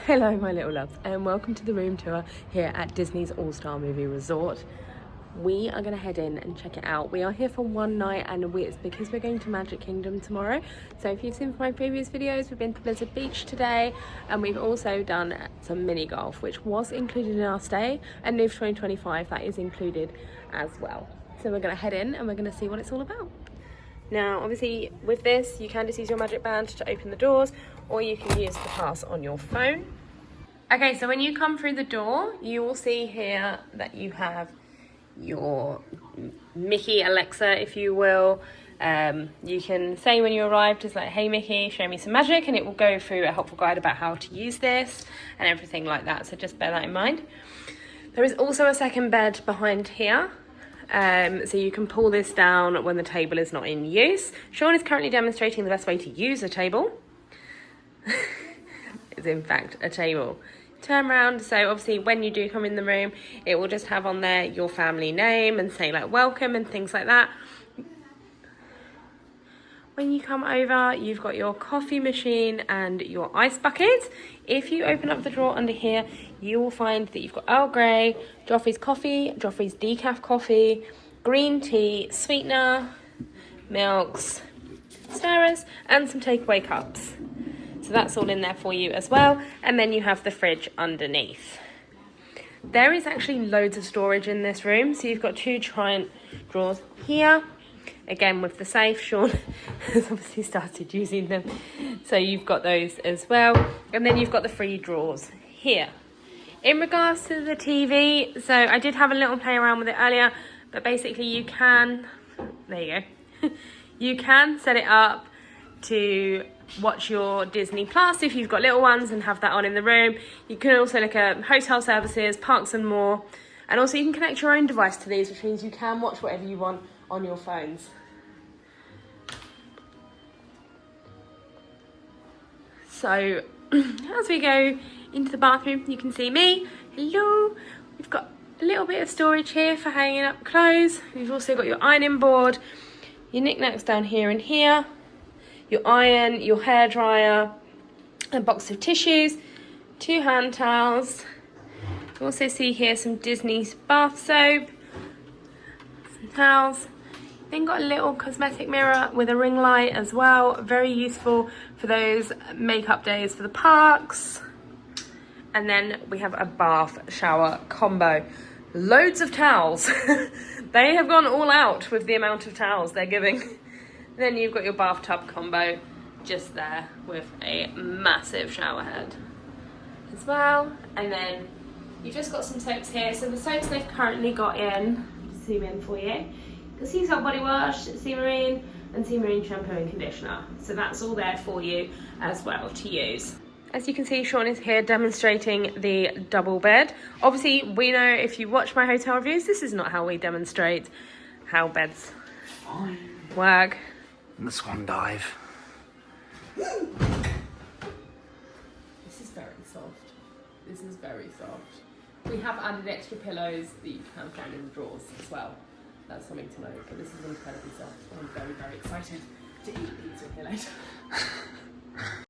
Hello my little loves and welcome to the room tour here at Disney's All-Star Movie Resort. We are going to head in and check it out. We are here for one night and it's because we're going to Magic Kingdom tomorrow. So if you've seen from my previous videos, we've been to Blizzard Beach today and we've also done some mini golf, which was included in our stay, and Live 2025 that is included as well. So we're going to head in and we're going to see what it's all about. Now obviously with this you can just use your magic band to open the doors, or you can use the pass on your phone. Okay, so when you come through the door you will see here that you have your Mickey Alexa, if you will. You can say when you arrive, just like, hey Mickey, show me some magic, and it will go through a helpful guide about how to use this and everything like that, so just bear that in mind. There is also a second bed behind here. So you can pull this down when the table is not in use. Sean is currently demonstrating the best way to use a table. It's in fact a table. Turn around, so obviously when you do come in the room, it will just have on there your family name and say like welcome and things like that. When you come over, you've got your coffee machine and your ice bucket. If you open up the drawer under here, you will find that you've got Earl Grey, Joffrey's coffee, Joffrey's decaf coffee, green tea, sweetener, milks, stirrers, and some takeaway cups. So that's all in there for you as well. And then you have the fridge underneath. There is actually loads of storage in this room. So you've got two giant drawers here. Again with the safe, Sean has obviously started using them, so you've got those as well. And then you've got the free drawers here. In regards to the TV, so I did have a little play around with it earlier, but basically you can, there you go, you can set it up to watch your Disney Plus if you've got little ones and have that on in the room. You can also look at hotel services, parks and more, and also you can connect your own device to these, which means you can watch whatever you want on your phones. So as we go into the bathroom, you can see me. Hello. We've got a little bit of storage here for hanging up clothes. We've also got your ironing board, your knickknacks down here and here, your iron, your hairdryer, a box of tissues, 2 hand towels. You also see here some Disney's bath soap, some towels. Then got a little cosmetic mirror with a ring light as well, very useful for those makeup days for the parks. And then we have a bath shower combo. Loads of towels. They have gone all out with the amount of towels they're giving. Then you've got your bathtub combo just there with a massive shower head as well. And then you've just got some soaps here. So the soaps they've currently got in, zoom in for you. The Sea Salt Body Wash, Sea Marine, and Sea Marine Shampoo and Conditioner. So that's all there for you as well to use. As you can see, Sean is here demonstrating the double bed. Obviously, we know if you watch my hotel reviews, this is not how we demonstrate how beds work. And the swan dive. This is very soft. This is very soft. We have added extra pillows that you can find in the drawers as well. That's something to note, but this is incredibly soft. I'm very, very excited to eat these with you later.